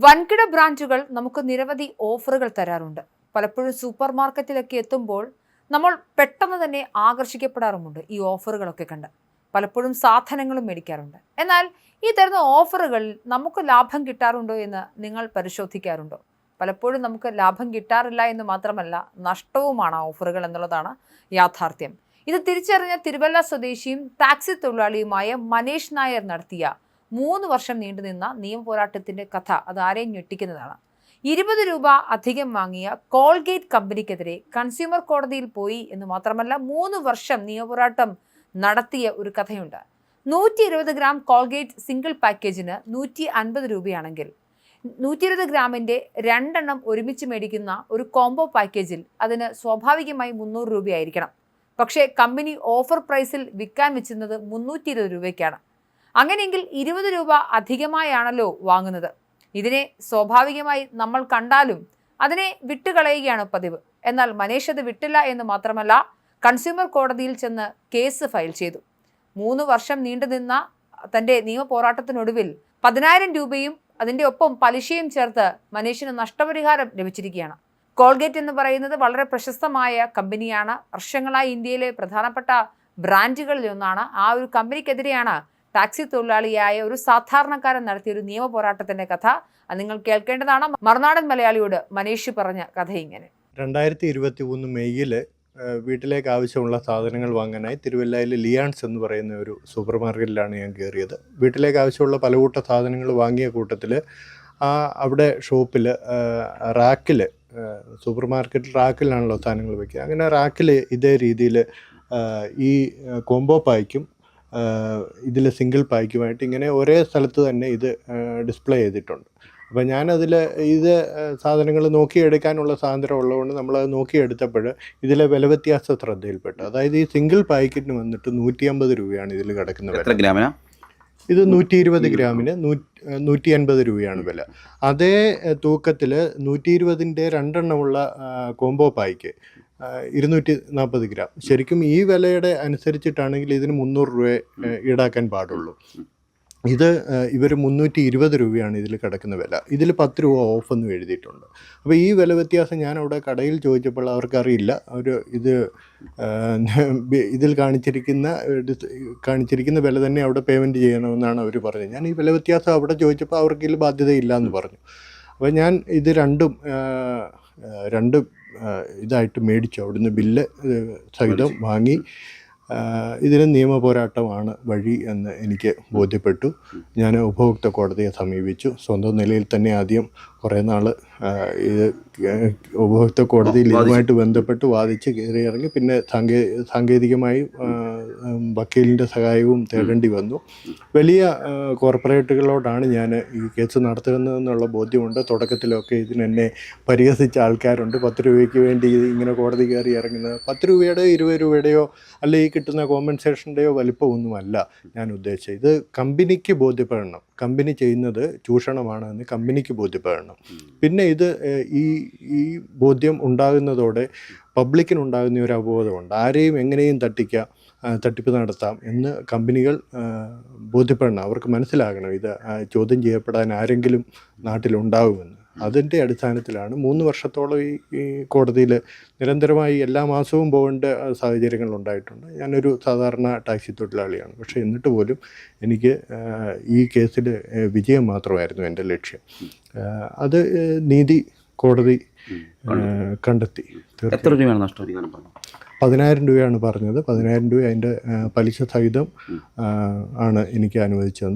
വൻകിട ബ്രാൻഡുകൾ നമുക്ക് നിരവധി ഓഫറുകൾ തരാറുണ്ട്. പലപ്പോഴും സൂപ്പർ മാർക്കറ്റിലൊക്കെ എത്തുമ്പോൾ നമ്മൾ പെട്ടെന്ന് തന്നെ ആകർഷിക്കപ്പെടാറുമുണ്ട് ഈ ഓഫറുകളൊക്കെ കണ്ട്. പലപ്പോഴും സാധനങ്ങളും മേടിക്കാറുണ്ട്. എന്നാൽ ഈ തരുന്ന ഓഫറുകളിൽ നമുക്ക് ലാഭം കിട്ടാറുണ്ടോ എന്ന് നിങ്ങൾ പരിശോധിക്കാറുണ്ടോ? പലപ്പോഴും നമുക്ക് ലാഭം കിട്ടാറില്ല എന്ന് മാത്രമല്ല, നഷ്ടവുമാണ് ആ ഓഫറുകൾ എന്നുള്ളതാണ് യാഥാർത്ഥ്യം. ഇത് തിരിച്ചറിഞ്ഞ തിരുവല്ല സ്വദേശിയും ടാക്സി തൊഴിലാളിയുമായ മനേഷ് നായർ നടത്തിയ 3 വർഷം നീണ്ടുനിന്ന നിയമപോരാട്ടത്തിന്റെ കഥ അത് ആരെയും ഞെട്ടിക്കുന്നതാണ്. 20 രൂപ അധികം വാങ്ങിയ കോൾഗേറ്റ് കമ്പനിക്കെതിരെ കൺസ്യൂമർ കോടതിയിൽ പോയി എന്ന് മാത്രമല്ല 3 വർഷം നിയമപോരാട്ടം നടത്തിയ ഒരു കഥയുണ്ട്. 120 ഗ്രാം കോൾഗേറ്റ് സിംഗിൾ പാക്കേജിന് 150 രൂപയാണെങ്കിൽ 120 ഗ്രാമിന്റെ 2 എണ്ണം ഒരുമിച്ച് മേടിക്കുന്ന ഒരു കോംബോ പാക്കേജിൽ അതിന് സ്വാഭാവികമായി 300 രൂപയായിരിക്കണം. പക്ഷേ കമ്പനി ഓഫർ പ്രൈസിൽ വിൽക്കാൻ വെച്ചിരുന്നത് 320 രൂപയ്ക്കാണ്. അങ്ങനെയെങ്കിൽ 20 രൂപ അധികമായാണല്ലോ വാങ്ങുന്നത്. ഇതിനെ സ്വാഭാവികമായി നമ്മൾ കണ്ടാലും അതിനെ വിട്ടുകളയുകയാണ് പതിവ്. എന്നാൽ മനേഷ് അത് വിട്ടില്ല എന്ന് മാത്രമല്ല, കൺസ്യൂമർ കോടതിയിൽ ചെന്ന് കേസ് ഫയൽ ചെയ്തു. 3 വർഷം നീണ്ടുനിന്ന തൻ്റെ നിയമ പോരാട്ടത്തിനൊടുവിൽ 10,000 രൂപയും അതിൻ്റെ ഒപ്പം പലിശയും ചേർത്ത് മനേഷിന് നഷ്ടപരിഹാരം ലഭിച്ചിരിക്കുകയാണ്. കോൾഗേറ്റ് എന്ന് പറയുന്നത് വളരെ പ്രശസ്തമായ കമ്പനിയാണ്. വർഷങ്ങളായി ഇന്ത്യയിലെ പ്രധാനപ്പെട്ട ബ്രാൻഡുകളിൽ ഒന്നാണ്. ആ ഒരു കമ്പനിക്കെതിരെയാണ് ടാക്സി തൊഴിലാളിയായ ഒരു സാധാരണക്കാരൻ നടത്തിയ ഒരു നിയമ പോരാട്ടത്തിന്റെ കഥ. അത് നിങ്ങൾ കേൾക്കേണ്ടതാണ്. മറുനാടൻ മലയാളിയോട് മനേഷ് പറഞ്ഞ കഥ ഇങ്ങനെ. 2023 മെയ്യിൽ വീട്ടിലേക്ക് ആവശ്യമുള്ള സാധനങ്ങൾ വാങ്ങാനായി തിരുവല്ലയിലെ ലിയാൻസ് എന്ന് പറയുന്ന ഒരു സൂപ്പർ മാർക്കറ്റിലാണ് ഞാൻ കയറിയത്. വീട്ടിലേക്ക് ആവശ്യമുള്ള പലകൂട്ട സാധനങ്ങൾ വാങ്ങിയ കൂട്ടത്തിൽ അവിടെ ഷോപ്പിൽ റാക്കിൽ, സൂപ്പർ മാർക്കറ്റിൽ റാക്കിലാണല്ലോ സാധനങ്ങൾ വയ്ക്കുക. അങ്ങനെ റാക്കിൽ ഇതേ രീതിയിൽ ഈ കോംബോ പായ്ക്കും ഇതിൽ സിംഗിൾ പായ്ക്കുമായിട്ട് ഇങ്ങനെ ഒരേ സ്ഥലത്ത് തന്നെ ഇത് ഡിസ്പ്ലേ ചെയ്തിട്ടുണ്ട്. അപ്പോൾ ഞാനതിൽ ഇത് സാധനങ്ങൾ നോക്കിയെടുക്കാനുള്ള സ്വാതന്ത്ര്യം ഉള്ളതുകൊണ്ട് നമ്മളത് നോക്കിയെടുത്തപ്പോൾ ഇതിലെ വില വ്യത്യാസം ശ്രദ്ധയിൽപ്പെട്ടു. അതായത് ഈ സിംഗിൾ പായ്ക്കിന് വന്നിട്ട് 150 രൂപയാണ് ഇതിൽ കിടക്കുന്ന വില. ഇത് 120 ഗ്രാമിന് 150 രൂപയാണ് വില. അതേ തൂക്കത്തിൽ 120ൻ്റെ 2 എണ്ണമുള്ള കോംബോ പായ്ക്ക് 240 ഗ്രാം. ശരിക്കും ഈ വിലയുടെ അനുസരിച്ചിട്ടാണെങ്കിൽ ഇതിന് 300 രൂപ ഈടാക്കാൻ പാടുള്ളൂ. ഇത് ഇവർ 320 രൂപയാണ് ഇതിൽ കിടക്കുന്ന വില. ഇതിൽ 10 രൂപ ഓഫെന്നും എഴുതിയിട്ടുണ്ട്. അപ്പോൾ ഈ വില വ്യത്യാസം ഞാൻ അവിടെ കടയിൽ ചോദിച്ചപ്പോൾ അവർക്കറിയില്ല. ഇതിൽ കാണിച്ചിരിക്കുന്ന വില തന്നെ അവിടെ പേയ്മെൻറ്റ് ചെയ്യണമെന്നാണ് അവർ പറഞ്ഞത്. ഞാൻ ഈ വില വ്യത്യാസം അവിടെ ചോദിച്ചപ്പോൾ അവർക്ക് ഇതിൽ ബാധ്യതയില്ല എന്ന് പറഞ്ഞു. അപ്പോൾ ഞാൻ ഇത് രണ്ട് ഇതായിട്ട് മേടിച്ചു. അവിടുന്ന് ബില്ല് സഹിതം വാങ്ങി. ഇതിന് നിയമ പോരാട്ടമാണ് വഴി എന്ന് എനിക്ക് ബോധ്യപ്പെട്ടു. ഞാൻ ഉപഭോക്തൃ കോടതിയെ സമീപിച്ചു. സ്വന്തം നിലയിൽ തന്നെ ആദ്യം കുറേ നാൾ ഇത് ഉപഭോക്തൃ കോടതിയിൽ ഇതുമായിട്ട് ബന്ധപ്പെട്ട് വാദിച്ച് കയറി ഇറങ്ങി. പിന്നെ സാങ്കേതികമായി വക്കീലിൻ്റെ സഹായവും തേടേണ്ടി വന്നു. വലിയ കോർപ്പറേറ്റുകളോടാണ് ഞാൻ ഈ കേസ് നടത്തുന്നതെന്നുള്ള ബോധ്യമുണ്ട്. തുടക്കത്തിലൊക്കെ ഇതിനെന്നെ പരിഹസിച്ച ആൾക്കാരുണ്ട്. 10 രൂപയ്ക്ക് വേണ്ടി ഇങ്ങനെ കോടതി കയറി ഇറങ്ങുന്നത്. 10 രൂപയുടെയോ 20 രൂപയുടെയോ അല്ല ഈ കിട്ടുന്ന കോമ്പൻസേഷൻ്റെയോ വലിപ്പമൊന്നുമല്ല ഞാൻ ഉദ്ദേശിച്ചത്. ഇത് കമ്പനിക്ക് ബോധ്യപ്പെടണം. കമ്പനി ചെയ്യുന്നത് ചൂഷണമാണ് എന്ന് കമ്പനിക്ക് ബോധ്യപ്പെടണം. പിന്നെ ഇത് ഈ ബോധ്യം ഉണ്ടാകുന്നതോടെ പബ്ലിക്കിനുണ്ടാകുന്ന ഒരു അവബോധമുണ്ട്. ആരെയും എങ്ങനെയും തട്ടിപ്പ് നടത്താം എന്ന് കമ്പനികൾ ബോധ്യപ്പെടണം. അവർക്ക് മനസ്സിലാകണം ഇത് ചോദ്യം ചെയ്യപ്പെടാൻ ആരെങ്കിലും നാട്ടിലുണ്ടാകുമെന്ന്. അതിൻ്റെ അടിസ്ഥാനത്തിലാണ് 3 വർഷത്തോളം ഈ കോടതിയിൽ നിരന്തരമായി എല്ലാ മാസവും പോകേണ്ട സാഹചര്യങ്ങൾ ഉണ്ടായിട്ടുണ്ട്. ഞാനൊരു സാധാരണ ടാക്സി തൊഴിലാളിയാണ്. പക്ഷേ എന്നിട്ട് പോലും എനിക്ക് ഈ കേസിൽ വിജയം മാത്രമായിരുന്നു എൻ്റെ ലക്ഷ്യം. അത് നീതി കോടതി കണ്ടെത്തി. എത്ര രൂപയാണ് നഷ്ടം? 10,000 രൂപയാണ് പറഞ്ഞത്. 10,000 രൂപ അതിൻ്റെ പലിശ സഹിതം ആണ് എനിക്ക് അനുവദിച്ചത്.